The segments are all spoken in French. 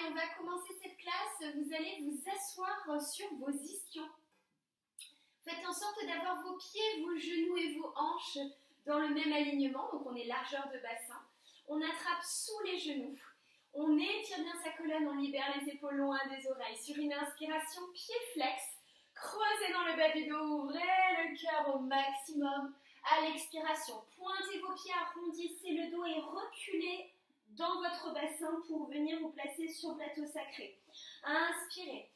Allez, on va commencer cette classe. Vous allez vous asseoir sur vos ischions. Faites en sorte d'avoir vos pieds, vos genoux et vos hanches dans le même alignement. Donc on est largeur de bassin. On attrape sous les genoux. On étire bien sa colonne, on libère les épaules loin des oreilles. Sur une inspiration, pied flex. Creusez dans le bas du dos, ouvrez le cœur au maximum. À l'expiration, pointez vos pieds, arrondissez le dos et reculez dans votre bassin pour venir vous placer sur le plateau sacré. Inspirez,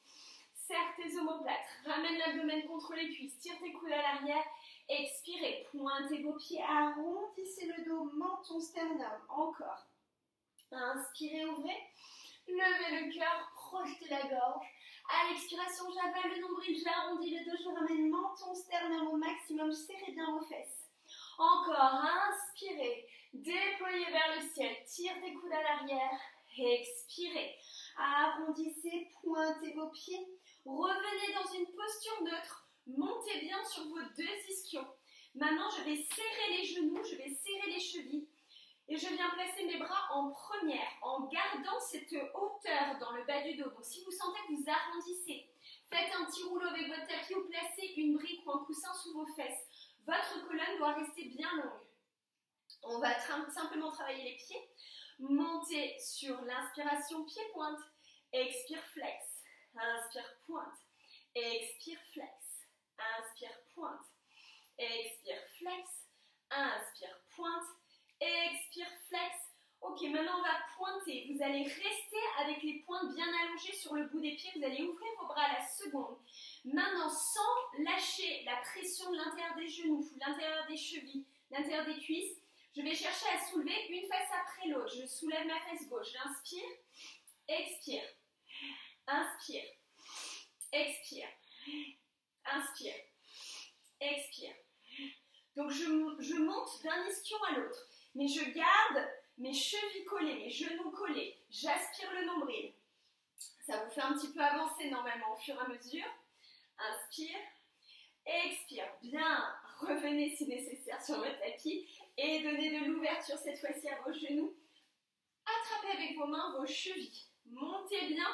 serre tes omoplates, ramène l'abdomen contre les cuisses, tire tes coudes à l'arrière. Expirez, pointez vos pieds, arrondissez le dos, menton, sternum, encore. Inspirez, ouvrez, levez le cœur, projetez la gorge. À l'expiration, j'avale le nombril, j'arrondis le dos, je ramène menton, sternum au maximum, serrez bien vos fesses. Encore, inspirez, déployez vers le ciel, tire tes coudes à l'arrière, expirez, arrondissez, pointez vos pieds, revenez dans une posture neutre, montez bien sur vos deux ischions. Maintenant, je vais serrer les genoux, je vais serrer les chevilles et je viens placer mes bras en première en gardant cette hauteur dans le bas du dos. Donc, si vous sentez que vous arrondissez, faites un petit rouleau avec votre tapis ou placez une brique ou un coussin sous vos fesses. Votre colonne doit rester bien longue. On va simplement travailler les pieds. Montez sur l'inspiration, pied-pointe. Expire, flex. Inspire, pointe. Expire, flex. Inspire, pointe. Expire, flex. Inspire, pointe. Expire, flex. Ok, maintenant on va pointer. Vous allez rester avec les pointes bien allongées sur le bout des pieds. Vous allez ouvrir vos bras à la seconde. Maintenant, sans lâcher la pression de l'intérieur des genoux, l'intérieur des chevilles, l'intérieur des cuisses, je vais chercher à soulever une fesse après l'autre. Je soulève ma fesse gauche. J'inspire, expire, inspire, expire, inspire, expire. Donc, je monte d'un ischion à l'autre, mais je garde mes chevilles collées, mes genoux collés. J'aspire le nombril. Ça vous fait un petit peu avancer normalement au fur et à mesure. Inspire, expire, bien, revenez si nécessaire sur votre tapis et donnez de l'ouverture cette fois-ci à vos genoux. Attrapez avec vos mains vos chevilles, montez bien,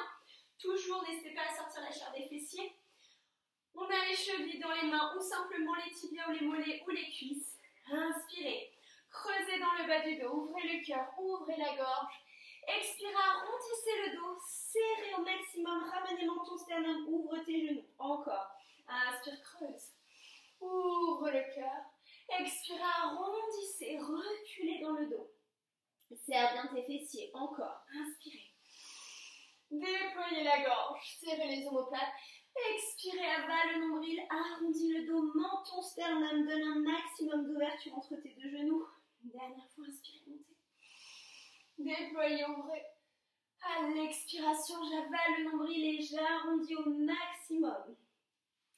toujours n'hésitez pas à sortir la chair des fessiers. On a les chevilles dans les mains ou simplement les tibias ou les mollets ou les cuisses. Inspirez, creusez dans le bas du dos, ouvrez le cœur, ouvrez la gorge. Expirez, arrondissez le dos, serrez au maximum, ramenez menton, sternum, ouvre tes genoux. Encore. Inspire, creuse. Ouvre le cœur. Expirez, arrondissez, reculez dans le dos. Serre bien tes fessiers. Encore. Inspirez. Déployez la gorge, serrez les omoplates. Expirez, avale le nombril, arrondis le dos, menton, sternum, donne un maximum d'ouverture entre tes deux genoux. Une dernière fois, inspirez, montez. Déployez, ouvrez. À l'expiration, j'avale le nombril et j'arrondis au maximum.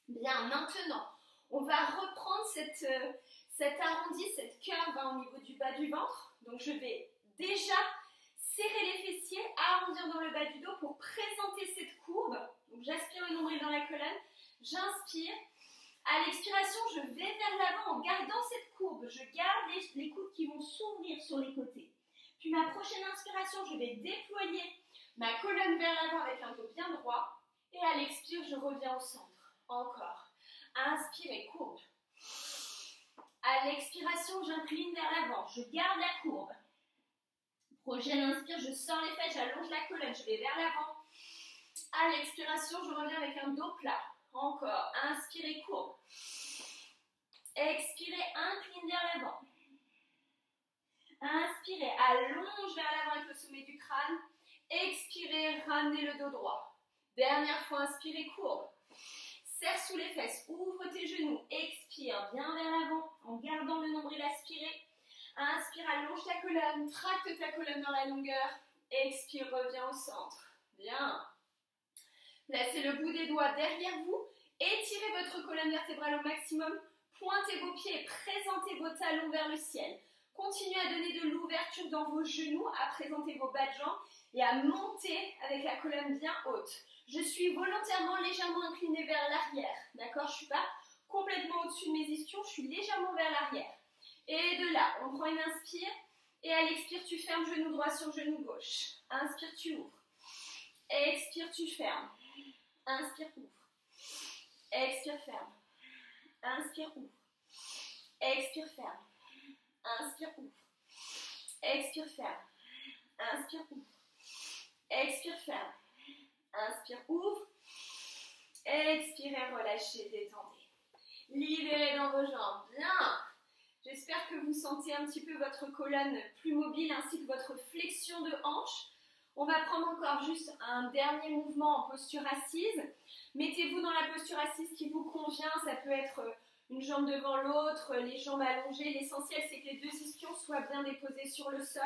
Bien, maintenant, on va reprendre cet arrondi, cette curve au niveau du bas du ventre. Donc, je vais déjà serrer les fessiers, arrondir dans le bas du dos pour présenter cette courbe. Donc, j'aspire le nombril dans la colonne, j'inspire. À l'expiration, je vais vers l'avant en gardant cette courbe. Je garde les coudes qui vont s'ouvrir sur les côtés. Puis ma prochaine inspiration, je vais déployer ma colonne vers l'avant avec un dos bien droit. Et à l'expire, je reviens au centre. Encore. Inspirez, courbe. À l'expiration, j'incline vers l'avant. Je garde la courbe. Prochaine inspire, je sors les fesses, j'allonge la colonne, je vais vers l'avant. À l'expiration, je reviens avec un dos plat. Encore. Inspirez, courbe. Expirez, incline vers l'avant. Inspirez, allonge vers l'avant avec le sommet du crâne. Expirez, ramenez le dos droit. Dernière fois, inspirez, courbe. Serre sous les fesses, ouvre tes genoux. Expire, bien vers l'avant en gardant le nombril aspiré. Inspire, allonge ta colonne, tracte ta colonne dans la longueur. Expire, reviens au centre. Bien. Placez le bout des doigts derrière vous. Étirez votre colonne vertébrale au maximum. Pointez vos pieds et présentez vos talons vers le ciel. Continuez à donner de l'ouverture dans vos genoux, à présenter vos bas de jambes et à monter avec la colonne bien haute. Je suis volontairement légèrement inclinée vers l'arrière. D'accord? Je ne suis pas complètement au-dessus de mes ischions, je suis légèrement vers l'arrière. Et de là, on prend une inspire et à l'expire, tu fermes genou droit sur genou gauche. Inspire, tu ouvres. Expire, tu fermes. Inspire, ouvre. Expire, ferme. Inspire, ouvre. Expire, ferme. Inspire, ouvre. Expire, ferme. Inspire, ouvre. Expire, ferme. Inspire, ouvre. Expirez, relâchez, détendez. Libérez dans vos jambes. Bien. J'espère que vous sentez un petit peu votre colonne plus mobile ainsi que votre flexion de hanche. On va prendre encore juste un dernier mouvement en posture assise. Mettez-vous dans la posture assise qui vous convient. Ça peut être une jambe devant l'autre, les jambes allongées. L'essentiel, c'est que les deux ischions soient bien déposés sur le sol.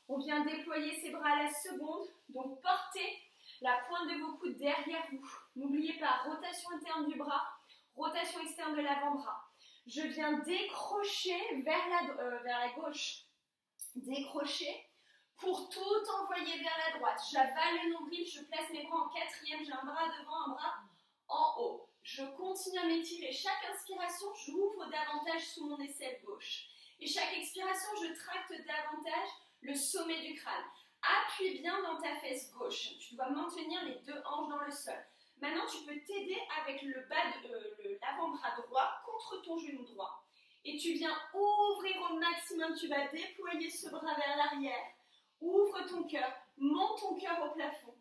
On vient déployer ses bras à la seconde. Donc, portez la pointe de vos coudes derrière vous. N'oubliez pas, rotation interne du bras, rotation externe de l'avant-bras. Je viens décrocher vers la gauche. Décrocher pour tout envoyer vers la droite. J'avale le nombril, je place mes bras en quatrième. J'ai un bras devant, un bras en haut. Je continue à m'étirer. Chaque inspiration, j'ouvre davantage sous mon aisselle gauche. Et chaque expiration, je tracte davantage le sommet du crâne. Appuie bien dans ta fesse gauche. Tu dois maintenir les deux hanches dans le sol. Maintenant, tu peux t'aider avec l'avant-bras droit contre ton genou droit. Et tu viens ouvrir au maximum. Tu vas déployer ce bras vers l'arrière. Ouvre ton cœur. Monte ton cœur au plafond.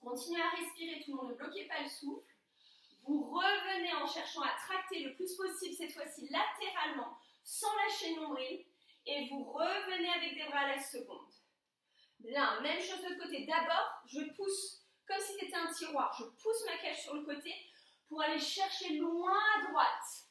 Continuez à respirer tout le monde. Ne bloquez pas le souffle. Vous revenez en cherchant à tracter le plus possible, cette fois-ci latéralement, sans lâcher le nombril. Et vous revenez avec des bras à la seconde. Bien, même chose de l'autre côté. D'abord, je pousse comme si c'était un tiroir. Je pousse ma cage sur le côté pour aller chercher loin à droite.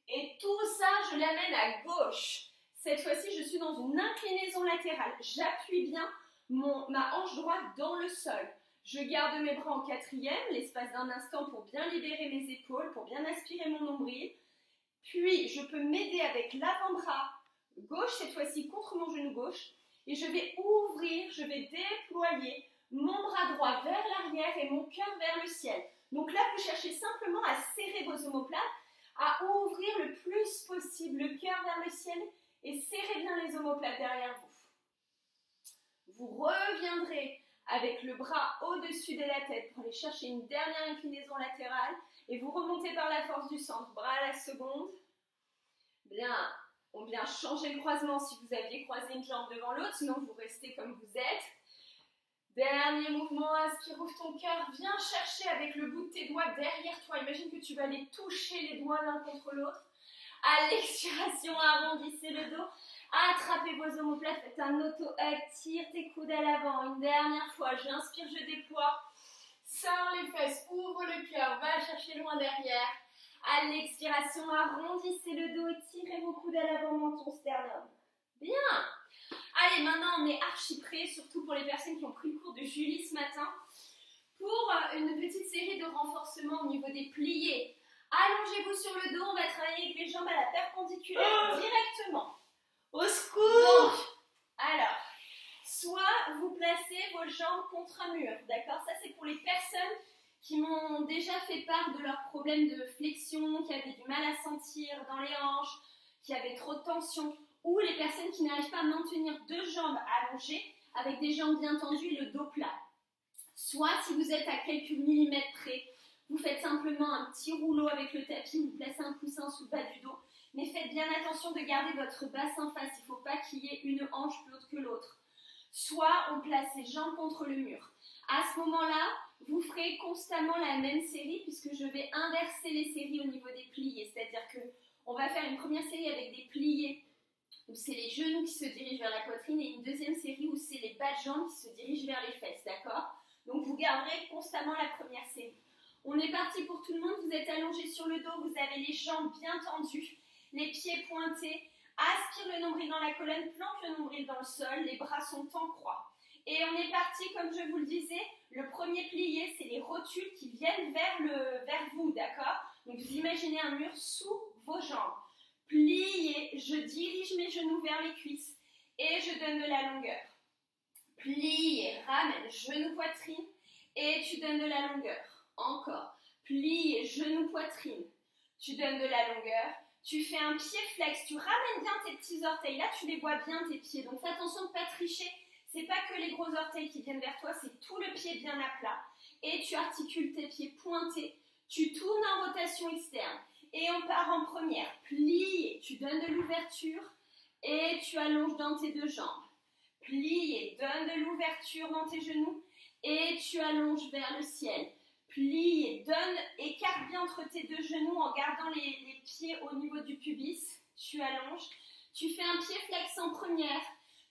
Et tout ça, je l'amène à gauche. Cette fois-ci, je suis dans une inclinaison latérale. J'appuie bien ma hanche droite dans le sol. Je garde mes bras en quatrième, l'espace d'un instant pour bien libérer mes épaules, pour bien aspirer mon nombril. Puis, je peux m'aider avec l'avant-bras gauche, cette fois-ci contre mon genou gauche. Et je vais ouvrir, je vais déployer mon bras droit vers l'arrière et mon cœur vers le ciel. Donc là, vous cherchez simplement à serrer vos omoplates, à ouvrir le plus possible le cœur vers le ciel et serrez bien les omoplates derrière vous. Vous reviendrez avec le bras au-dessus de la tête pour aller chercher une dernière inclinaison latérale et vous remontez par la force du centre, bras à la seconde. Bien. On vient changer le croisement si vous aviez croisé une jambe devant l'autre, sinon vous restez comme vous êtes. Dernier mouvement, inspire, ouvre ton cœur, viens chercher avec le bout de tes doigts derrière toi. Imagine que tu vas aller toucher les doigts l'un contre l'autre. À l'expiration, arrondissez le dos, attrapez vos omoplates, faites un auto-hug, tire tes coudes à l'avant. Une dernière fois, j'inspire, je déploie, serre les fesses, ouvre le cœur, va chercher loin derrière. À l'expiration, arrondissez le dos et tirez vos coudes à l'avant, menton, sternum. Bien. Allez, maintenant on est archi prêts, surtout pour les personnes qui ont pris le cours de Julie ce matin, pour une petite série de renforcements au niveau des pliés. Allongez-vous sur le dos, on va travailler avec les jambes à la perpendiculaire directement. Au secours! Donc, alors, soit vous placez vos jambes contre un mur, d'accord? Ça c'est pour les personnes qui m'ont déjà fait part de leurs problèmes de flexion, qui avaient du mal à sentir dans les hanches, qui avaient trop de tension, ou les personnes qui n'arrivent pas à maintenir deux jambes allongées avec des jambes bien tendues et le dos plat. Soit, si vous êtes à quelques millimètres près, vous faites simplement un petit rouleau avec le tapis, vous placez un coussin sous le bas du dos, mais faites bien attention de garder votre bassin face, il ne faut pas qu'il y ait une hanche plus haute que l'autre. Soit, on place les jambes contre le mur. À ce moment-là, vous ferez constamment la même série puisque je vais inverser les séries au niveau des pliés. C'est-à-dire qu'on va faire une première série avec des pliés où c'est les genoux qui se dirigent vers la poitrine et une deuxième série où c'est les bas de jambes qui se dirigent vers les fesses, d'accord? Donc vous garderez constamment la première série. On est parti pour tout le monde, vous êtes allongé sur le dos, vous avez les jambes bien tendues, les pieds pointés, aspire le nombril dans la colonne, plante le nombril dans le sol, les bras sont en croix. Et on est parti, comme je vous le disais, le premier plié, c'est les rotules qui viennent vers vous, d'accord? Donc vous imaginez un mur sous vos jambes. Plié, je dirige mes genoux vers les cuisses et je donne de la longueur. Plié, ramène, genou, poitrine et tu donnes de la longueur. Encore. Plié, genou, poitrine, tu donnes de la longueur. Tu fais un pied flex, tu ramènes bien tes petits orteils. Là, tu les vois bien, tes pieds. Donc fais attention de ne pas tricher. C'est pas que les gros orteils qui viennent vers toi, c'est tout le pied bien à plat. Et tu articules tes pieds pointés. Tu tournes en rotation externe. Et on part en première. Plié, tu donnes de l'ouverture et tu allonges dans tes deux jambes. Plié, donne de l'ouverture dans tes genoux et tu allonges vers le ciel. Plié, donne, écarte bien entre tes deux genoux en gardant les pieds au niveau du pubis. Tu allonges. Tu fais un pied flex en première.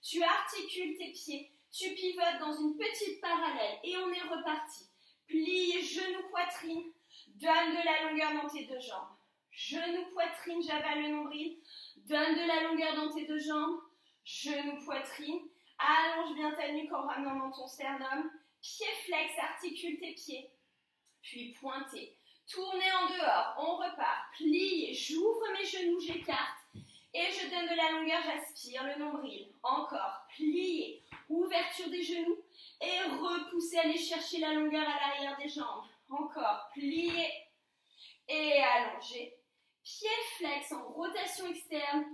Tu articules tes pieds. Tu pivotes dans une petite parallèle et on est reparti. Plie, genou, poitrine. Donne de la longueur dans tes deux jambes. Genou, poitrine, j'avale le nombril. Donne de la longueur dans tes deux jambes. Genou, poitrine. Allonge bien ta nuque en ramenant dans ton sternum. Pied flex, articule tes pieds. Puis pointé. Tournez en dehors, on repart. Plie, j'ouvre mes genoux, j'écarte. Et je donne de la longueur, j'aspire le nombril. Encore. Plié. Ouverture des genoux. Et repoussez, allez chercher la longueur à l'arrière des jambes. Encore. Plié. Et allongé. Pied flex en rotation externe.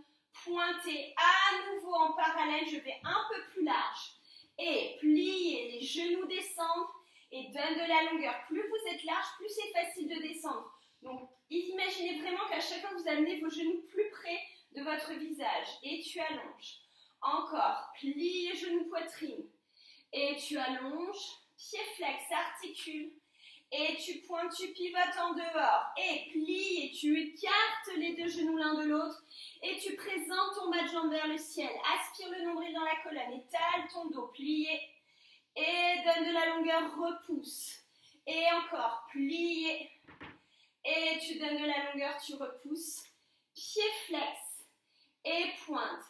Pointé. À nouveau en parallèle, je vais un peu plus large. Et plié, les genoux descendent. Et donne de la longueur. Plus vous êtes large, plus c'est facile de descendre. Donc, imaginez vraiment qu'à chaque fois, vous amenez vos genoux plus près de votre visage. Et tu allonges. Encore. Plie, genoux, poitrine. Et tu allonges. Pied flex, articule. Et tu pointes, tu pivotes en dehors. Et plie, et tu écartes les deux genoux l'un de l'autre. Et tu présentes ton bas de jambe vers le ciel. Aspire le nombril dans la colonne. Étale ton dos. Plié. Et donne de la longueur, repousse. Et encore, plié. Et tu donnes de la longueur, tu repousses. Pied flex. Et pointe.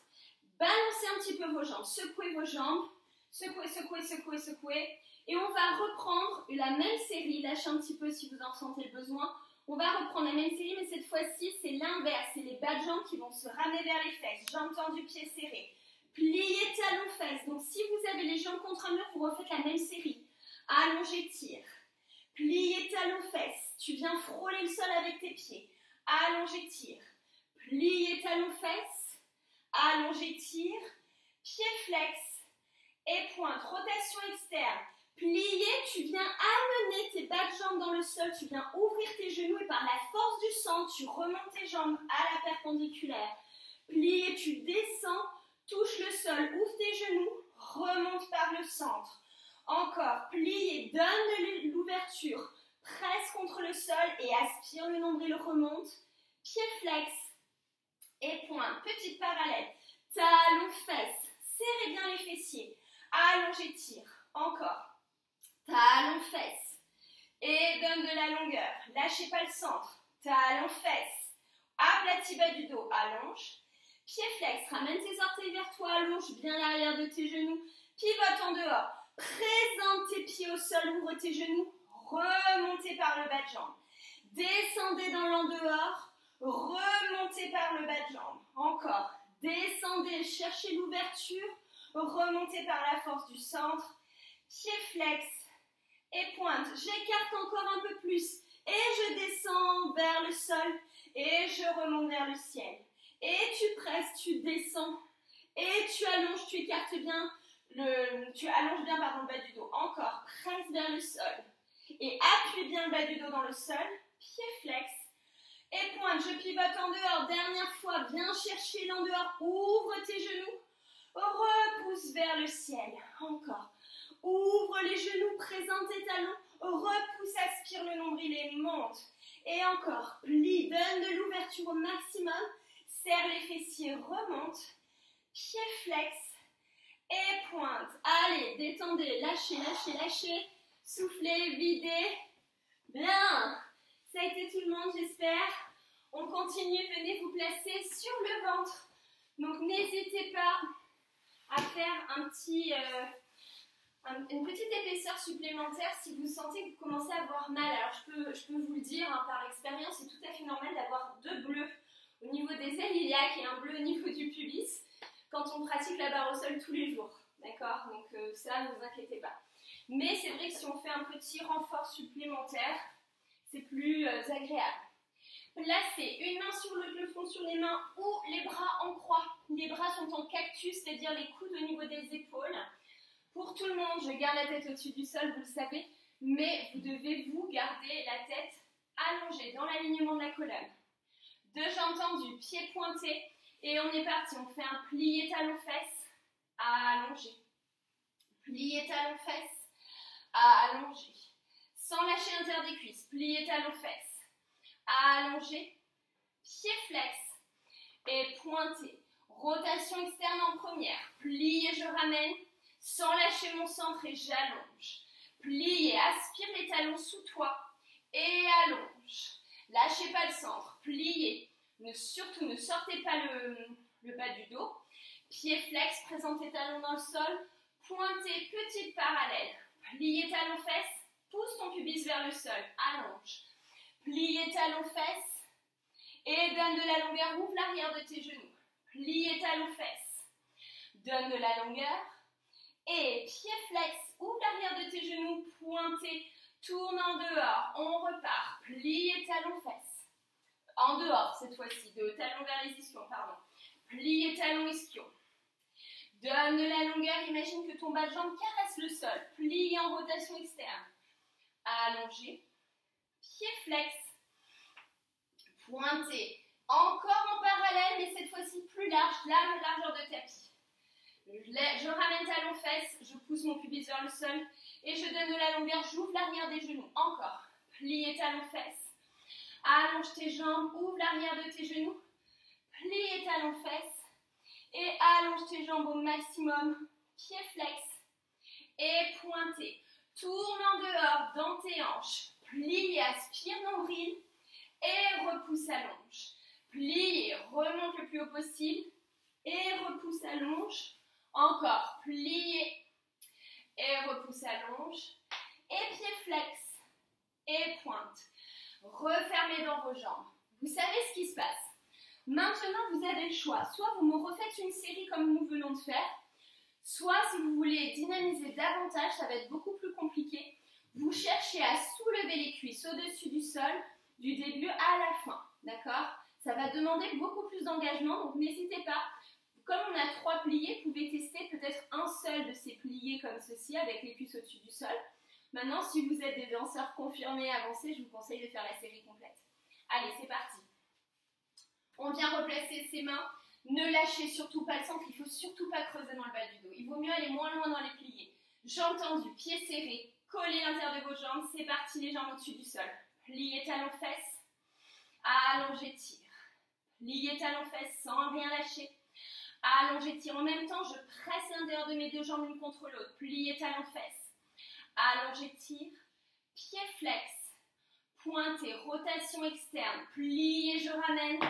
Balancez un petit peu vos jambes. Secouez vos jambes. Secouez, secouez, secouez, secouez. Et on va reprendre la même série. Lâchez un petit peu si vous en ressentez le besoin. On va reprendre la même série, mais cette fois-ci, c'est l'inverse. C'est les bas de jambes qui vont se ramener vers les fesses. Jambes tendues, pieds serrés. Pliez talons fesses. Donc si vous avez les jambes contre un mur, vous refaites la même série. Allongez, tire. Pliez talons fesses. Tu viens frôler le sol avec tes pieds. Allongez, tire. Pliez talons fesses. Allongez, tire. Pied flex. Et pointe. Rotation externe. Plié, tu viens amener tes bas de jambes dans le sol. Tu viens ouvrir tes genoux et par la force du centre, tu remontes tes jambes à la perpendiculaire. Plié, tu descends. Touche le sol, ouvre tes genoux, remonte par le centre. Encore, plie et donne de l'ouverture. Presse contre le sol et aspire le nombril, remonte. Pied flex et pointe. Petite parallèle. Talons, fesses. Serrez bien les fessiers. Allongez, tire. Encore. Talons, fesses. Et donne de la longueur. Lâchez pas le centre. Talons, fesses. Aplatis bas du dos. Allonge. Pied flex, ramène tes orteils vers toi, allonge bien l'arrière de tes genoux, pivote en dehors, présente tes pieds au sol, ouvre tes genoux, remontez par le bas de jambe, descendez dans l'en dehors, remontez par le bas de jambe, encore, descendez, cherchez l'ouverture, remontez par la force du centre, pied flex et pointe, j'écarte encore un peu plus et je descends vers le sol et je remonte vers le ciel. Et tu presses, tu descends, et tu allonges, tu écartes bien, tu allonges bien le bas du dos. Encore, presse vers le sol. Et appuie bien le bas du dos dans le sol, pied flex. Et pointe, je pivote en dehors, dernière fois, viens chercher l'en dehors, ouvre tes genoux, repousse vers le ciel. Encore, ouvre les genoux, présente tes talons, repousse, aspire le nombril et monte. Et encore, plie, donne de l'ouverture au maximum. Serre les fessiers, remonte, pied flex et pointe. Allez, détendez, lâchez, lâchez, lâchez. Soufflez, videz. Bien. Ça a été tout le monde, j'espère. On continue, venez vous placer sur le ventre. Donc n'hésitez pas à faire une petite épaisseur supplémentaire si vous sentez que vous commencez à avoir mal. Alors je peux vous le dire par expérience, c'est tout à fait normal d'avoir deux bleus au niveau des ailes iliaques et un bleu au niveau du pubis quand on pratique la barre au sol tous les jours. D'accord? Donc ça, ne vous inquiétez pas. Mais c'est vrai que si on fait un petit renfort supplémentaire, c'est plus agréable. Placez une main sur le front, sur les mains ou les bras en croix. Les bras sont en cactus, c'est-à-dire les coudes au niveau des épaules. Pour tout le monde, je garde la tête au-dessus du sol, vous le savez, mais vous devez vous garder la tête allongée dans l'alignement de la colonne. Deux jambes tendues, pieds pointés, et on est parti. On fait un plié talon-fesse, allongé. Plié talon-fesse, allongé. Sans lâcher l'intérieur des cuisses, plié talon-fesse, allongé. Pied flex et pointé. Rotation externe en première. Plié, je ramène. Sans lâcher mon centre et j'allonge. Plié, aspire les talons sous toi et allonge. Lâchez pas le centre. Plié. Surtout ne sortez pas le bas du dos. Pied flex, présentez talons dans le sol. Pointez, petite parallèle. Plié, talon fesse. Pousse ton pubis vers le sol. Allonge. Plié, talon fesse. Et donne de la longueur. Ouvre l'arrière de tes genoux. Plié, talon fesse. Donne de la longueur. Et pied flex, ouvre l'arrière de tes genoux, pointé, tourne en dehors, on repart, plié, talon, fesse. En dehors cette fois-ci, de talon vers les ischions, pardon. Plié, talon, ischion. Donne de la longueur, imagine que ton bas de jambe caresse le sol, plié en rotation externe. Allongé, pied flex, pointé, encore en parallèle, mais cette fois-ci plus large, largeur de tapis. Je ramène talon fesse, je pousse mon pubis vers le sol et je donne de la longueur, j'ouvre l'arrière des genoux. Encore. Plié talon fesse. Allonge tes jambes, ouvre l'arrière de tes genoux. Plié talon fesse et allonge tes jambes au maximum. Pied flex et pointé. Tourne en dehors dans tes hanches. Plie, aspire nombril et repousse, allonge. Plie, remonte le plus haut possible et repousse, allonge. Encore, plié et repousse, allonge. Et pied flex et pointe. Refermez dans vos jambes. Vous savez ce qui se passe. Maintenant, vous avez le choix. Soit vous me refaites une série comme nous venons de faire, soit si vous voulez dynamiser davantage, ça va être beaucoup plus compliqué. Vous cherchez à soulever les cuisses au-dessus du sol, du début à la fin. D'accord? Ça va demander beaucoup plus d'engagement, donc n'hésitez pas. Comme on a 3 pliés, vous pouvez tester peut-être un seul de ces pliés comme ceci avec les cuisses au-dessus du sol. Maintenant, si vous êtes des danseurs confirmés, avancés, je vous conseille de faire la série complète. Allez, c'est parti. On vient replacer ses mains. Ne lâchez surtout pas le centre, il ne faut surtout pas creuser dans le bas du dos. Il vaut mieux aller moins loin dans les pliés. Jambes tendues, pieds serrés, collez l'intérieur de vos jambes. C'est parti, les jambes au-dessus du sol. Pliez talons fesses, allongez, tire. Pliez talons fesses sans rien lâcher. Allongez, tire. En même temps, je presse l'intérieur de mes deux jambes l'une contre l'autre. Pliez talons fesses. Allongez, tire. Pied flex. Pointez, rotation externe. Pliez, je ramène.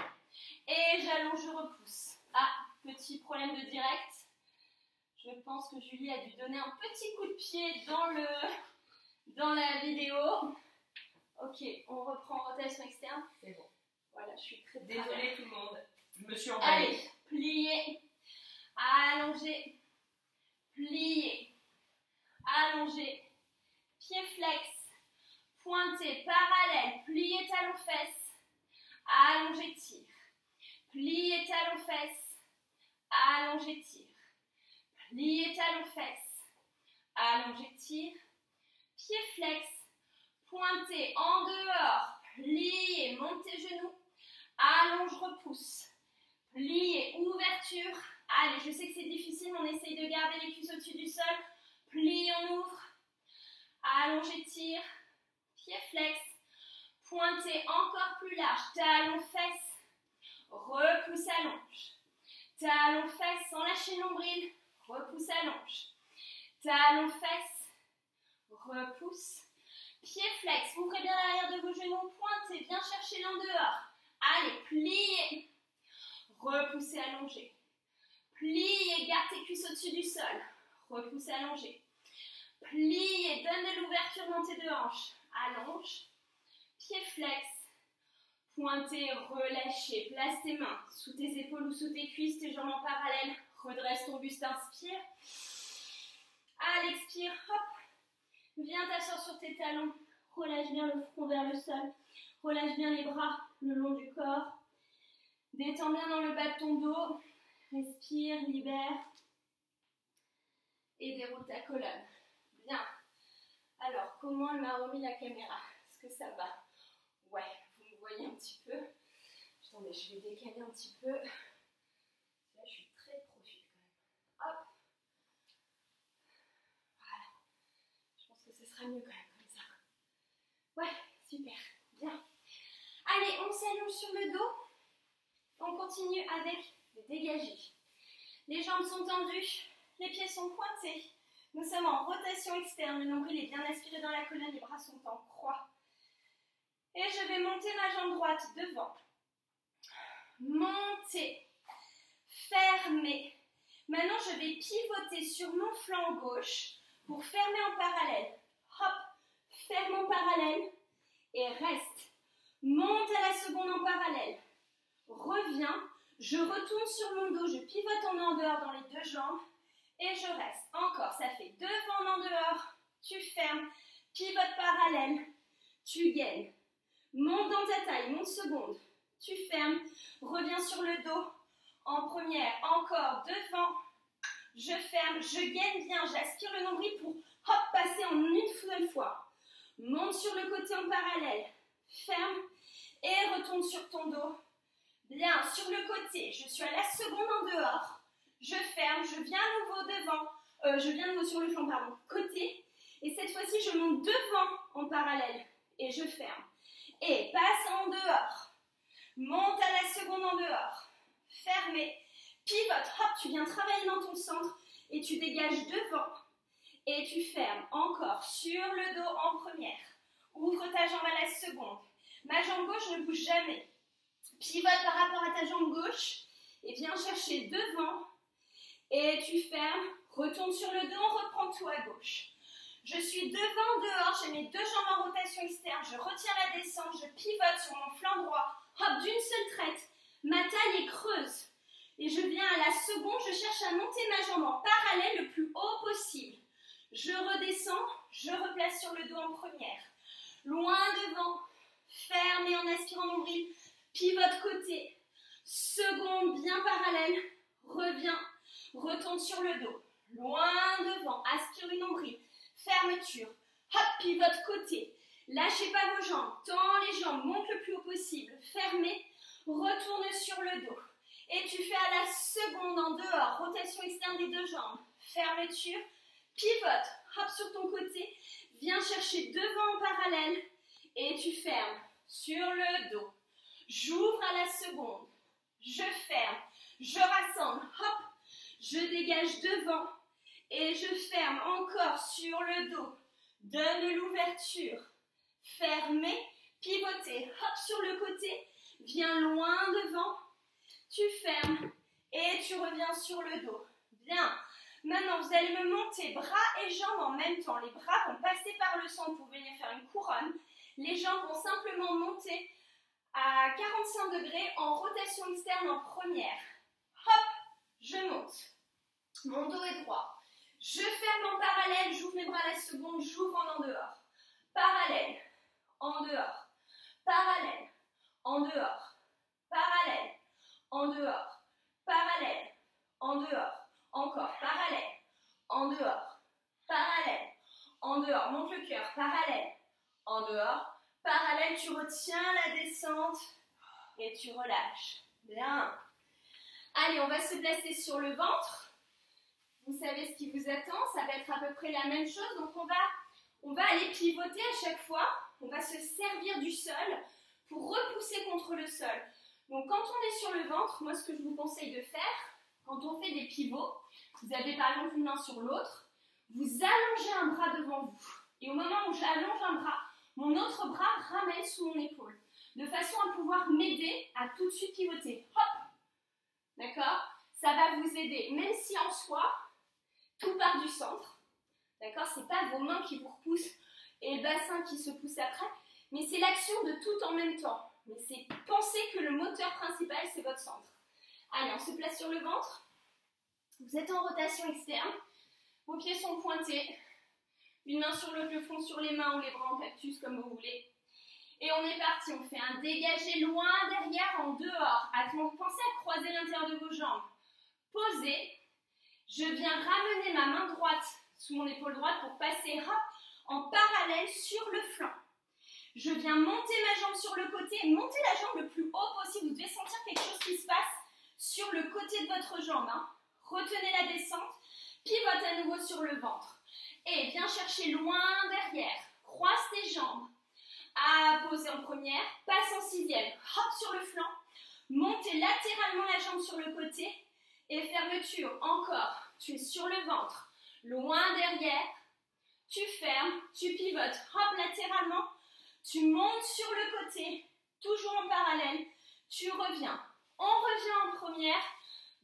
Et j'allonge, je repousse. Ah, petit problème de direct. Je pense que Julie a dû donner un petit coup de pied dans la vidéo. Ok, on reprend rotation externe. C'est bon. Voilà, je suis très désolée tout le monde. Je me suis emballée. Allez, pliez, allongez, pliez, allongez, pied flex, pointez, parallèle, pliez talons fesses, allongez, tire. Pliez talons fesses, allongez, tire. Pliez talons fesses, allongez, tire. Pied flex, pointez en dehors, pliez, montez genoux, allonge, repousse. Pliez, ouverture. Allez, je sais que c'est difficile, mais on essaye de garder les cuisses au-dessus du sol. Plie, on ouvre. Allongez, tire. Pied flex. Pointez encore plus large. Talon, fesses. Repousse, allonge. Talon, fesses sans lâcher le nombril. Repousse, allonge. Talon, fesses. Repousse. Pied flex. Ouvrez bien l'arrière de vos genoux. Pointez, bien chercher l'en dehors. Allez, pliez. Repoussez, allongez. Pliez, garde tes cuisses au-dessus du sol. Repoussez, allongez. Pliez, donne de l'ouverture dans tes deux hanches. Allonge. Pied flex. Pointez, relâchez. Place tes mains sous tes épaules ou sous tes cuisses, tes jambes en parallèle. Redresse ton buste, inspire. Allez, expire, hop. Viens t'asseoir sur tes talons. Relâche bien le front vers le sol. Relâche bien les bras le long du corps. Détends bien dans le bas de ton dos. Respire, libère. Et déroule ta colonne. Bien. Alors, comment elle m'a remis la caméra? Est-ce que ça va? Ouais, vous me voyez un petit peu. Attendez, je vais décaler un petit peu. Là, je suis très profil quand même. Hop. Voilà. Je pense que ce sera mieux quand même comme ça. Ouais, super. Bien. Allez, on s'allonge sur le dos. On continue avec le dégagé. Les jambes sont tendues, les pieds sont pointés. Nous sommes en rotation externe, le nombril est bien aspiré dans la colonne, les bras sont en croix. Et je vais monter ma jambe droite devant. Monter. Fermer. Maintenant, je vais pivoter sur mon flanc gauche pour fermer en parallèle. Hop, ferme en parallèle et reste. Monte à la seconde en parallèle. Reviens, je retourne sur mon dos, je pivote en dehors dans les deux jambes et je reste. Encore, ça fait devant en dehors, tu fermes, pivote parallèle, tu gaines. Monte dans ta taille, monte seconde, tu fermes, reviens sur le dos en première, encore devant, je ferme, je gaine bien, j'aspire le nombril pour hop, passer en une seule fois. Monte sur le côté en parallèle, ferme et retourne sur ton dos. Bien, sur le côté, je suis à la seconde en dehors, je ferme, je viens à nouveau devant, je viens à nouveau sur le flanc, pardon, côté, et cette fois-ci je monte devant en parallèle, et je ferme, et passe en dehors, monte à la seconde en dehors, fermé, pivote, hop, tu viens travailler dans ton centre, et tu dégages devant, et tu fermes, encore, sur le dos en première, ouvre ta jambe à la seconde, ma jambe gauche ne bouge jamais, pivote par rapport à ta jambe gauche et viens chercher devant et tu fermes, retourne sur le dos, on reprend tout à gauche. Je suis devant, dehors, j'ai mes deux jambes en rotation externe, je retiens la descente, je pivote sur mon flanc droit, hop, d'une seule traite, ma taille est creuse et je viens à la seconde, je cherche à monter ma jambe en parallèle le plus haut possible. Je redescends, je replace sur le dos en première, loin devant, ferme et en aspirant nombril, pivote côté, seconde bien parallèle, reviens, retourne sur le dos, loin devant, aspire le nombril, fermeture, hop, pivote côté, lâchez pas vos jambes, tends les jambes, monte le plus haut possible, fermez, retourne sur le dos, et tu fais à la seconde en dehors, rotation externe des deux jambes, fermeture, pivote, hop sur ton côté, viens chercher devant en parallèle, et tu fermes sur le dos. J'ouvre à la seconde, je ferme, je rassemble, hop, je dégage devant et je ferme encore sur le dos. Donne l'ouverture, fermez, pivotez, hop sur le côté, viens loin devant, tu fermes et tu reviens sur le dos. Bien, maintenant vous allez me monter bras et jambes en même temps. Les bras vont passer par le centre pour venir faire une couronne. Les jambes vont simplement monter à 45 degrés en rotation externe en première. Hop, je monte. Mon dos est droit. Je ferme en parallèle, j'ouvre mes bras à la seconde, j'ouvre en dehors. Parallèle, en dehors. Parallèle, en dehors. Parallèle, en dehors. Parallèle, en dehors. Encore, parallèle, en dehors. Parallèle, en dehors. Monte le cœur, parallèle, en dehors. Parallèle, tu retiens la descente et tu relâches. Bien. Allez, on va se placer sur le ventre. Vous savez ce qui vous attend, ça va être à peu près la même chose. Donc on va aller pivoter à chaque fois. On va se servir du sol pour repousser contre le sol. Donc quand on est sur le ventre, moi ce que je vous conseille de faire, quand on fait des pivots, vous avez par exemple une main sur l'autre, vous allongez un bras devant vous. Et au moment où j'allonge un bras, mon autre bras ramène sous mon épaule, de façon à pouvoir m'aider à tout de suite pivoter. Hop! D'accord? Ça va vous aider, même si en soi, tout part du centre. D'accord? Ce n'est pas vos mains qui vous repoussent et le bassin qui se pousse après, mais c'est l'action de tout en même temps. Mais c'est penser que le moteur principal, c'est votre centre. Allez, on se place sur le ventre. Vous êtes en rotation externe. Vos pieds sont pointés. Une main sur l'autre, le front sur les mains ou les bras en cactus, comme vous voulez. Et on est parti. On fait un dégagé loin derrière en dehors. Pensez à croiser l'intérieur de vos jambes. Posez. Je viens ramener ma main droite sous mon épaule droite pour passer hop, en parallèle sur le flanc. Je viens monter ma jambe sur le côté, montez la jambe le plus haut possible. Vous devez sentir quelque chose qui se passe sur le côté de votre jambe. Retenez la descente, pivote à nouveau sur le ventre. Et viens chercher loin derrière. Croise tes jambes. À poser en première, passe en sixième. Hop sur le flanc. Montez latéralement la jambe sur le côté. Et fermeture. Encore. Tu es sur le ventre. Loin derrière. Tu fermes. Tu pivotes. Hop latéralement. Tu montes sur le côté. Toujours en parallèle. Tu reviens. On revient en première.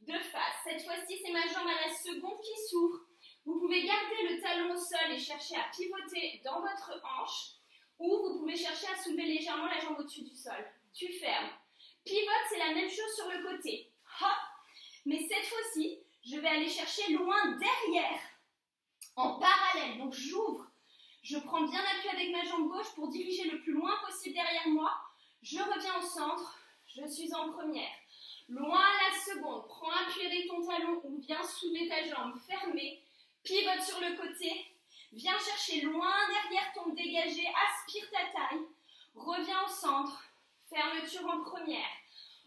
De face. Cette fois-ci, c'est ma jambe à la seconde qui s'ouvre. Vous pouvez garder le talon au sol et chercher à pivoter dans votre hanche. Ou vous pouvez chercher à soulever légèrement la jambe au-dessus du sol. Tu fermes. Pivote, c'est la même chose sur le côté. Hop. Mais cette fois-ci, je vais aller chercher loin derrière. En parallèle. Donc j'ouvre. Je prends bien appui avec ma jambe gauche pour diriger le plus loin possible derrière moi. Je reviens au centre. Je suis en première. Loin à la seconde. Prends appui avec ton talon ou viens soulever ta jambe fermée. Pivote sur le côté. Viens chercher loin derrière ton dégagé. Aspire ta taille. Reviens au centre. Fermeture en première.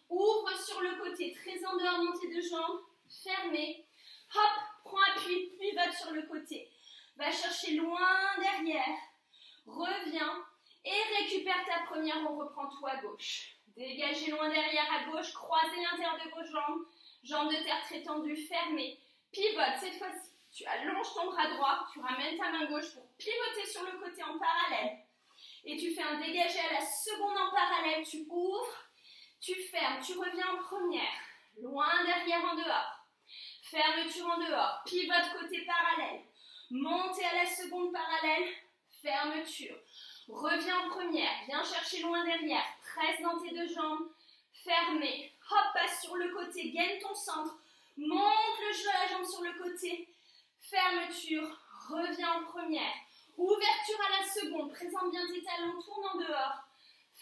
Ouvre sur le côté. Très en dehors, montée de jambe. Fermée. Hop. Prends appui. Pivote sur le côté. Va chercher loin derrière. Reviens. Et récupère ta première. On reprend tout à gauche. Dégagez loin derrière à gauche. Croisez l'intérieur de vos jambes. Jambes de terre très tendues. Fermées. Pivote cette fois-ci. Tu allonges ton bras droit, tu ramènes ta main gauche pour pivoter sur le côté en parallèle. Et tu fais un dégagé à la seconde en parallèle. Tu ouvres, tu fermes, tu reviens en première. Loin derrière en dehors. Fermeture en dehors. Pivote côté parallèle. Montez à la seconde parallèle. Fermeture. Reviens en première. Viens chercher loin derrière. Presse dans tes deux jambes. Fermez. Hop, passe sur le côté. Gagne ton centre. Monte le jeu à la jambe sur le côté. Fermeture, reviens en première. Ouverture à la seconde, présente bien tes talons, tourne en dehors.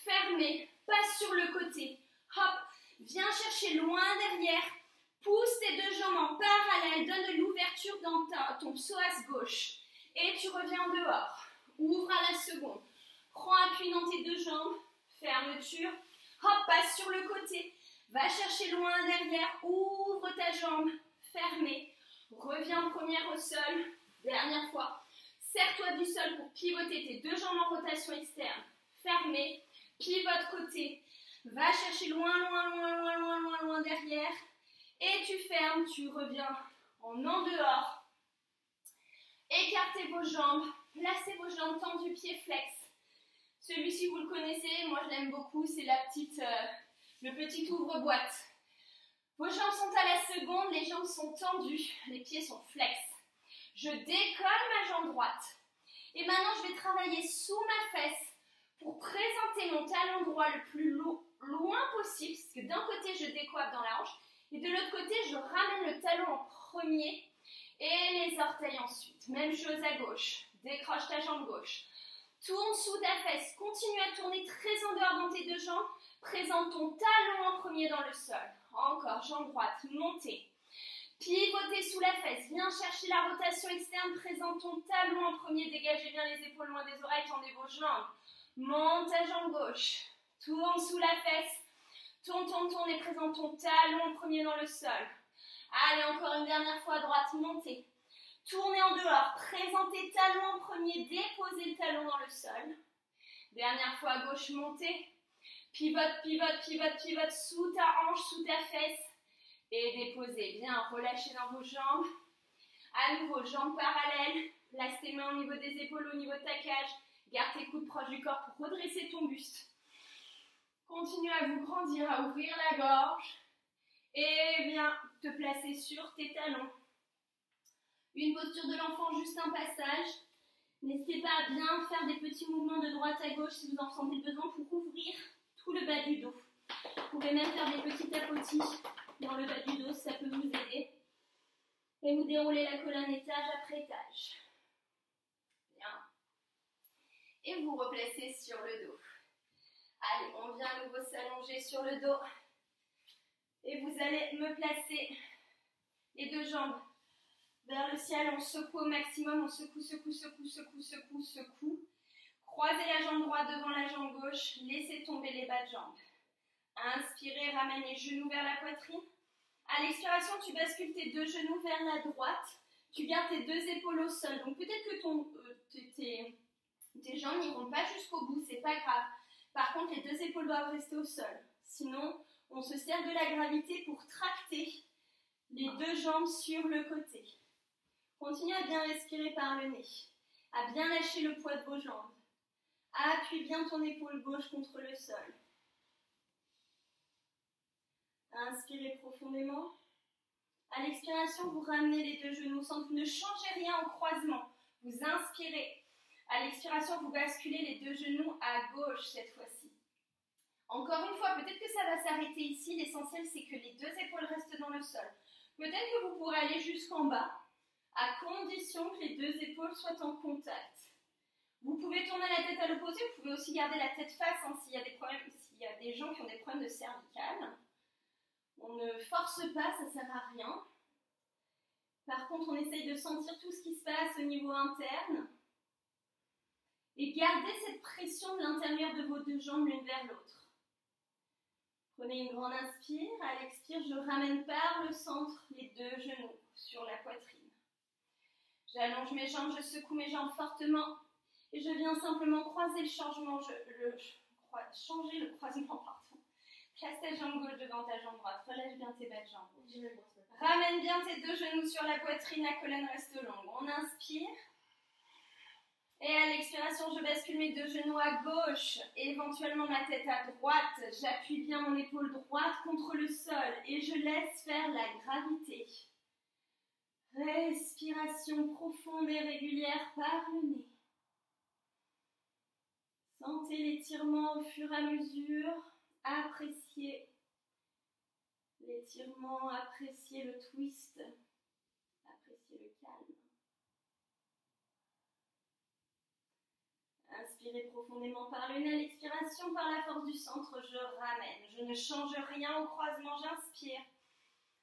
Fermé, passe sur le côté. Hop, viens chercher loin derrière. Pousse tes deux jambes en parallèle, donne de l'ouverture dans ton psoas gauche. Et tu reviens en dehors. Ouvre à la seconde. Prends appui dans tes deux jambes. Fermeture. Hop, passe sur le côté. Va chercher loin derrière. Ouvre ta jambe. Fermée. Reviens en première au sol. Dernière fois. Serre-toi du sol pour pivoter tes deux jambes en rotation externe. Fermé. Pivote côté. Va chercher loin derrière. Et tu fermes. Tu reviens en dehors. Écartez vos jambes. Placez vos jambes tendues, pieds flex. Celui-ci, vous le connaissez. Moi, je l'aime beaucoup. C'est le petit ouvre-boîte. Vos jambes sont à la seconde, les jambes sont tendues, les pieds sont flex. Je décolle ma jambe droite. Et maintenant, je vais travailler sous ma fesse pour présenter mon talon droit le plus loin possible, parce que d'un côté, je décoiffe dans la hanche, et de l'autre côté, je ramène le talon en premier et les orteils ensuite. Même chose à gauche. Décroche ta jambe gauche. Tourne sous ta fesse. Continue à tourner très en dehors dans tes deux jambes. Présente ton talon en premier dans le sol. Encore, jambe droite, montez. Pivotez sous la fesse. Viens chercher la rotation externe. Présente ton talon en premier. Dégagez bien les épaules loin des oreilles. Tendez vos jambes. Monte ta jambe gauche. Tourne sous la fesse. Tourne et présente ton talon en premier dans le sol. Allez, encore une dernière fois à droite. Montez. Tournez en dehors. Présentez talon en premier. Déposez le talon dans le sol. Dernière fois à gauche. Montez. Pivote sous ta hanche, sous ta fesse. Et déposez. Bien, relâchez dans vos jambes. À nouveau, jambes parallèles. Place tes mains au niveau des épaules, au niveau de ta cage. Garde tes coudes proches du corps pour redresser ton buste. Continue à vous grandir, à ouvrir la gorge. Et viens te placer sur tes talons. Une posture de l'enfant, juste un passage. N'hésitez pas à bien faire des petits mouvements de droite à gauche si vous en sentez besoin pour ouvrir tout le bas du dos. Vous pouvez même faire des petits tapotis dans le bas du dos, ça peut vous aider. Et vous déroulez la colonne étage après étage. Bien. Et vous replacez sur le dos. Allez, on vient à nouveau s'allonger sur le dos. Et vous allez me placer les deux jambes vers le ciel, on secoue au maximum, on secoue, secoue, secoue, secoue, secoue, secoue. Croisez la jambe droite devant la jambe gauche, laissez tomber les bas de jambes. Inspirez, ramène les genoux vers la poitrine. À l'expiration, tu bascules tes deux genoux vers la droite. Tu gardes tes deux épaules au sol. Donc peut-être que tes jambes n'iront pas jusqu'au bout, c'est pas grave. Par contre, les deux épaules doivent rester au sol. Sinon, on se sert de la gravité pour tracter les deux jambes sur le côté. Continuez à bien respirer par le nez, à bien lâcher le poids de vos jambes. Appuie bien ton épaule gauche contre le sol. Inspirez profondément. À l'expiration, vous ramenez les deux genoux au centre. Vous ne changez rien au croisement. Vous inspirez. À l'expiration, vous basculez les deux genoux à gauche cette fois-ci. Encore une fois, peut-être que ça va s'arrêter ici. L'essentiel, c'est que les deux épaules restent dans le sol. Peut-être que vous pourrez aller jusqu'en bas, à condition que les deux épaules soient en contact. Vous pouvez tourner la tête à l'opposé. Vous pouvez aussi garder la tête face s'il y a des gens qui ont des problèmes de cervicales. On ne force pas, ça ne sert à rien. Par contre, on essaye de sentir tout ce qui se passe au niveau interne. Et gardez cette pression de l'intérieur de vos deux jambes l'une vers l'autre. Prenez une grande inspire. À l'expire, je ramène par le centre les deux genoux sur la poitrine. J'allonge mes jambes, je secoue mes jambes fortement. Et je viens simplement croiser changer le croisement, pardon. Place ta jambe gauche devant ta jambe droite. Relâche bien tes bas de jambes. Ramène bien tes deux genoux sur la poitrine, la colonne reste longue. On inspire. Et à l'expiration, je bascule mes deux genoux à gauche, éventuellement ma tête à droite. J'appuie bien mon épaule droite contre le sol et je laisse faire la gravité. Respiration profonde et régulière par le nez. Sentez l'étirement au fur et à mesure. Appréciez l'étirement, appréciez le twist, appréciez le calme. Inspirez profondément par le nez, à l'expiration, par la force du centre, je ramène. Je ne change rien au croisement, j'inspire.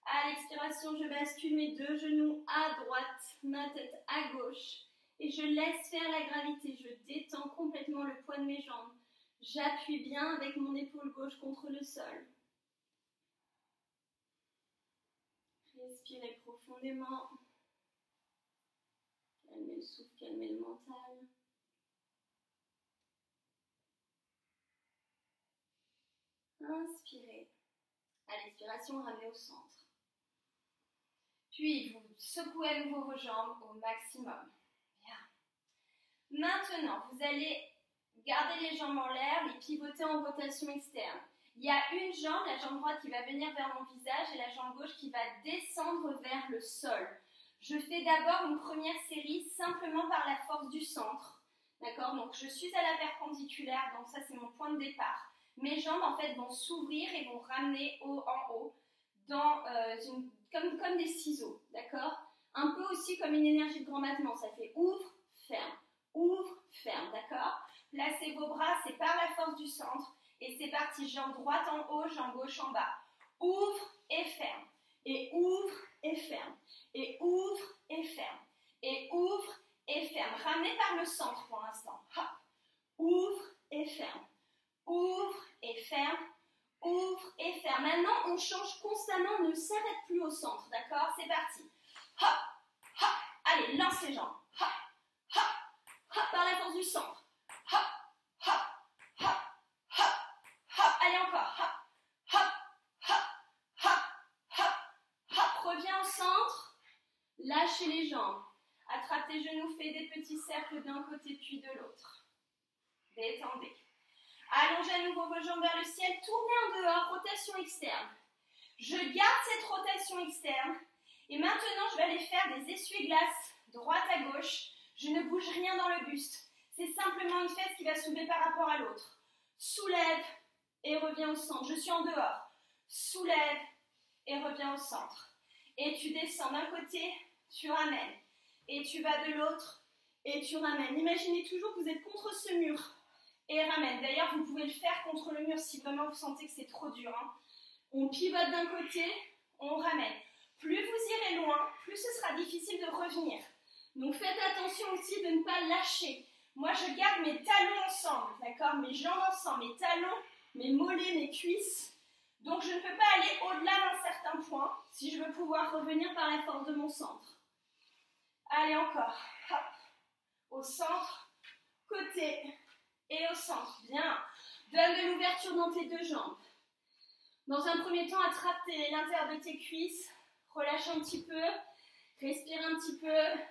À l'expiration, je bascule mes deux genoux à droite, ma tête à gauche. Et je laisse faire la gravité, je détends complètement le poids de mes jambes. J'appuie bien avec mon épaule gauche contre le sol. Respirez profondément. Calmez le souffle, calmez le mental. Inspirez. À l'expiration, ramenez au centre. Puis, vous secouez à nouveau vos jambes au maximum. Bien. Maintenant, vous allez garder les jambes en l'air, les pivoter en rotation externe. Il y a une jambe, la jambe droite, qui va venir vers mon visage et la jambe gauche qui va descendre vers le sol. Je fais d'abord une première série simplement par la force du centre. D'accord? Donc, je suis à la perpendiculaire, donc ça, c'est mon point de départ. Mes jambes, en fait, vont s'ouvrir et vont ramener haut en haut, comme des ciseaux. D'accord? Un peu aussi comme une énergie de grand battement. Ça fait ouvre, ferme. D'accord? Placez vos bras, c'est par la force du centre. Et c'est parti, jambe droite en haut, jambe gauche en bas. Ouvre et ferme. Et ouvre et ferme. Et ouvre et ferme. Et ouvre et ferme. Ramenez par le centre pour l'instant. Hop. Ouvre et ferme. Ouvre et ferme. Ouvre et ferme. Maintenant, on change constamment, on ne s'arrête plus au centre. D'accord? C'est parti. Hop, hop. Allez, lance les jambes. Hop, hop, hop. Par la force du centre. Hop, hop, hop, hop, hop. Allez, encore. Hop, hop, hop, hop, hop, hop. Reviens au centre. Lâchez les jambes. Attrape tes genoux, fais des petits cercles d'un côté puis de l'autre. Détendez. Allongez à nouveau vos jambes vers le ciel. Tournez en dehors, rotation externe. Je garde cette rotation externe. Et maintenant, je vais aller faire des essuie-glaces droite à gauche. Je ne bouge rien dans le buste. C'est simplement une fesse qui va soulever par rapport à l'autre. Soulève et reviens au centre. Je suis en dehors. Soulève et reviens au centre. Et tu descends d'un côté, tu ramènes. Et tu vas de l'autre et tu ramènes. Imaginez toujours que vous êtes contre ce mur. Et ramène. D'ailleurs, vous pouvez le faire contre le mur si vraiment vous sentez que c'est trop dur. Hein. On pivote d'un côté, on ramène. Plus vous irez loin, plus ce sera difficile de revenir. Donc faites attention aussi de ne pas lâcher. Moi, je garde mes talons ensemble, d'accord? Mes jambes ensemble, mes talons, mes mollets, mes cuisses. Donc je ne peux pas aller au-delà d'un certain point si je veux pouvoir revenir par la force de mon centre. Allez, encore. Hop. Au centre, côté et au centre. Bien. Donne de l'ouverture dans tes deux jambes. Dans un premier temps, attrape l'intérieur de tes cuisses. Relâche un petit peu. Respire un petit peu.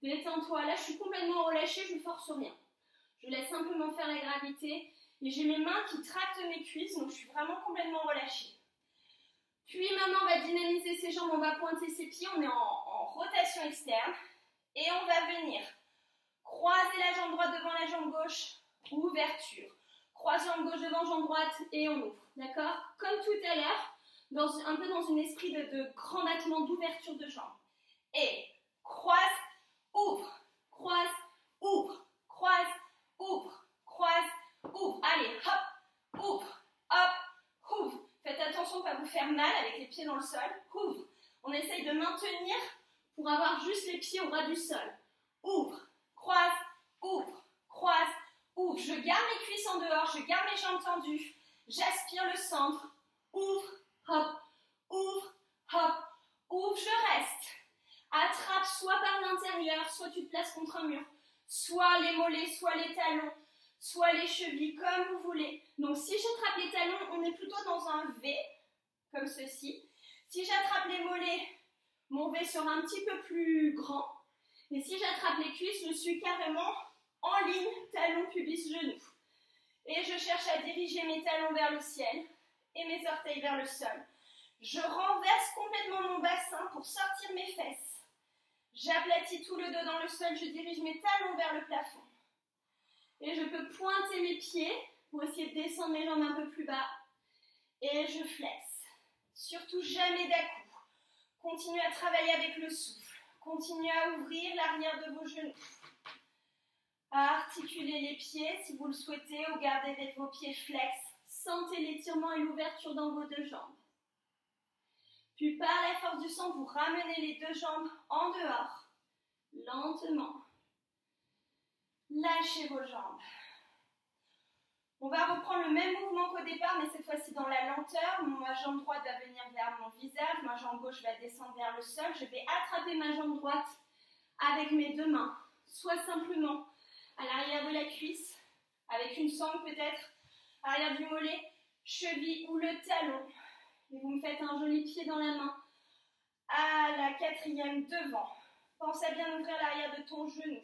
Détends-toi. Là, je suis complètement relâchée, je ne force rien. Je laisse simplement faire la gravité. Et j'ai mes mains qui tractent mes cuisses, donc je suis vraiment complètement relâchée. Puis maintenant, on va dynamiser ses jambes, on va pointer ses pieds, on est en rotation externe. Et on va venir croiser la jambe droite devant la jambe gauche, ouverture. Croise jambe gauche devant jambe droite et on ouvre. D'accord? Comme tout à l'heure, un peu dans un esprit de grand battement d'ouverture de jambes. Et croise, ouvre, croise, ouvre, croise, ouvre, croise, ouvre. Allez, hop, ouvre, hop, ouvre. Faites attention de ne pas vous faire mal avec les pieds dans le sol. Ouvre. On essaye de maintenir pour avoir juste les pieds au ras du sol. Ouvre, croise, ouvre, croise, ouvre. Je garde mes cuisses en dehors, je garde mes jambes tendues. J'aspire le centre. Ouvre, hop, ouvre, hop, ouvre. Je reste. Attrape soit par l'intérieur, soit tu te places contre un mur. Soit les mollets, soit les talons, soit les chevilles, comme vous voulez. Donc si j'attrape les talons, on est plutôt dans un V, comme ceci. Si j'attrape les mollets, mon V sera un petit peu plus grand. Et si j'attrape les cuisses, je suis carrément en ligne, talons, pubis, genoux. Et je cherche à diriger mes talons vers le ciel et mes orteils vers le sol. Je renverse complètement mon bassin pour sortir mes fesses. J'aplatis tout le dos dans le sol, je dirige mes talons vers le plafond. Et je peux pointer mes pieds pour essayer de descendre mes jambes un peu plus bas. Et je flexe. Surtout jamais d'à-coups. Continuez à travailler avec le souffle. Continuez à ouvrir l'arrière de vos genoux. À articuler les pieds si vous le souhaitez ou gardez vos pieds flex. Sentez l'étirement et l'ouverture dans vos deux jambes. Puis par la force du sang, vous ramenez les deux jambes en dehors. Lentement. Lâchez vos jambes. On va reprendre le même mouvement qu'au départ, mais cette fois-ci dans la lenteur. Ma jambe droite va venir vers mon visage, ma jambe gauche va descendre vers le sol. Je vais attraper ma jambe droite avec mes deux mains, soit simplement à l'arrière de la cuisse, avec une sangle peut-être, à l'arrière du mollet, cheville ou le talon. Et vous me faites un joli pied dans la main à la quatrième devant. Pense à bien ouvrir l'arrière de ton genou.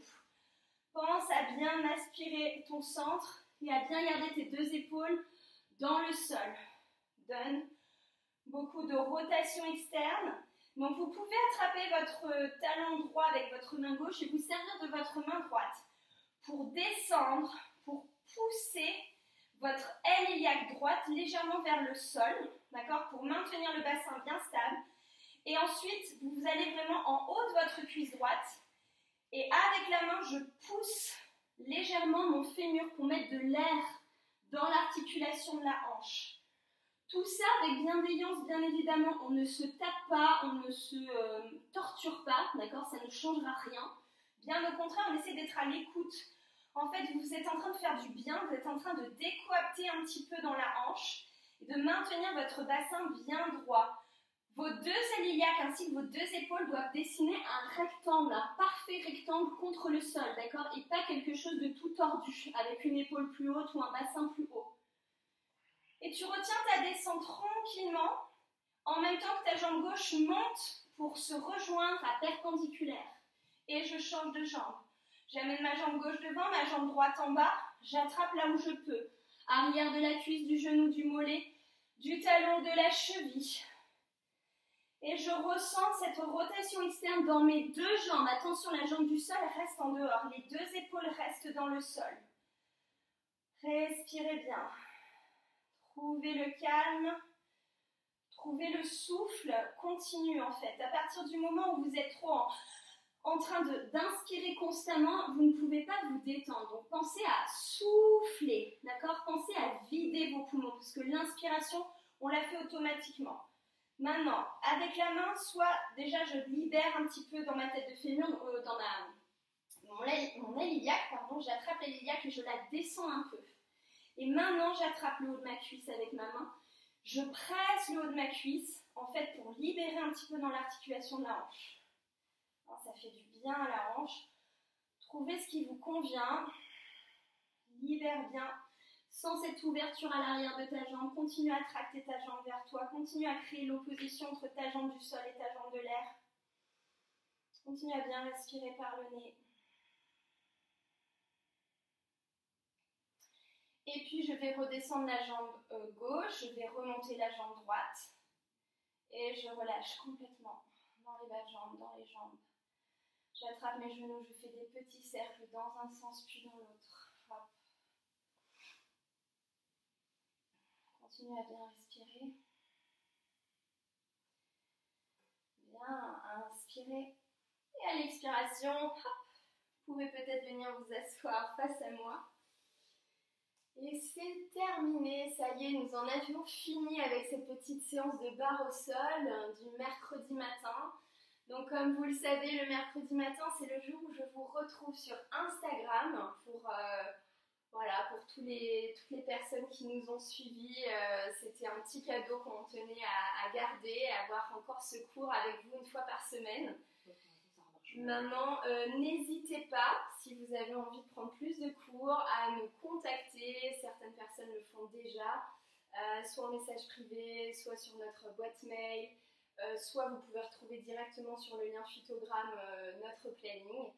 Pense à bien aspirer ton centre et à bien garder tes deux épaules dans le sol. Donne beaucoup de rotation externe. Donc vous pouvez attraper votre talon droit avec votre main gauche et vous servir de votre main droite pour descendre, pour pousser votre aile iliaque droite légèrement vers le sol, d'accord, pour maintenir le bassin bien stable. Et ensuite, vous allez vraiment en haut de votre cuisse droite. Et avec la main, je pousse légèrement mon fémur pour mettre de l'air dans l'articulation de la hanche. Tout ça avec bienveillance, bien évidemment. On ne se tape pas, on ne se torture pas, d'accord, ça ne changera rien. Bien au contraire, on essaie d'être à l'écoute. En fait, vous êtes en train de faire du bien, vous êtes en train de décoapter un petit peu dans la hanche et de maintenir votre bassin bien droit. Vos deux ailes iliaques ainsi que vos deux épaules doivent dessiner un rectangle, un parfait rectangle contre le sol, d'accord? Et pas quelque chose de tout tordu, avec une épaule plus haute ou un bassin plus haut. Et tu retiens ta descente tranquillement, en même temps que ta jambe gauche monte pour se rejoindre à perpendiculaire. Et je change de jambe. J'amène ma jambe gauche devant, ma jambe droite en bas, j'attrape là où je peux. Arrière de la cuisse, du genou, du mollet, du talon, de la cheville. Et je ressens cette rotation externe dans mes deux jambes. Attention, la jambe du sol reste en dehors. Les deux épaules restent dans le sol. Respirez bien. Trouvez le calme. Trouvez le souffle. Continue en fait. À partir du moment où vous êtes trop en train d'inspirer constamment, vous ne pouvez pas vous détendre. Donc pensez à souffler. D'accord? Pensez à vider vos poumons. Parce que l'inspiration, on la fait automatiquement. Maintenant, avec la main, soit déjà je libère un petit peu dans ma tête de fémur, dans mon aile iliaque, pardon, j'attrape l'aile iliaque et je la descends un peu. Et maintenant, j'attrape le haut de ma cuisse avec ma main. Je presse le haut de ma cuisse, en fait, pour libérer un petit peu dans l'articulation de la hanche. Alors, ça fait du bien à la hanche. Trouvez ce qui vous convient. Libère bien. Sans cette ouverture à l'arrière de ta jambe, continue à tracter ta jambe vers toi. Continue à créer l'opposition entre ta jambe du sol et ta jambe de l'air. Continue à bien respirer par le nez. Et puis je vais redescendre la jambe gauche, je vais remonter la jambe droite. Et je relâche complètement dans les bas de jambes, dans les jambes. J'attrape mes genoux, je fais des petits cercles dans un sens puis dans l'autre. Hop. Continue à bien respirer. Bien, inspirez. Et à l'expiration, hop, vous pouvez peut-être venir vous asseoir face à moi. Et c'est terminé, ça y est, nous en avions fini avec cette petite séance de barre au sol du mercredi matin. Donc comme vous le savez, le mercredi matin, c'est le jour où je vous retrouve sur Instagram pour toutes les personnes qui nous ont suivis. C'était un petit cadeau qu'on tenait à garder, à avoir encore ce cours avec vous une fois par semaine. Maintenant, n'hésitez pas, si vous avez envie de prendre plus de cours, à me contacter. Certaines personnes le font déjà, soit en message privé, soit sur notre boîte mail, soit vous pouvez retrouver directement sur le lien Phytogramme notre planning.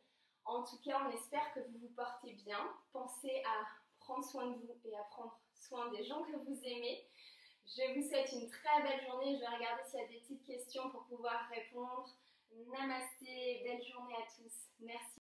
En tout cas, on espère que vous vous portez bien. Pensez à prendre soin de vous et à prendre soin des gens que vous aimez. Je vous souhaite une très belle journée. Je vais regarder s'il y a des petites questions pour pouvoir répondre. Namasté, belle journée à tous. Merci.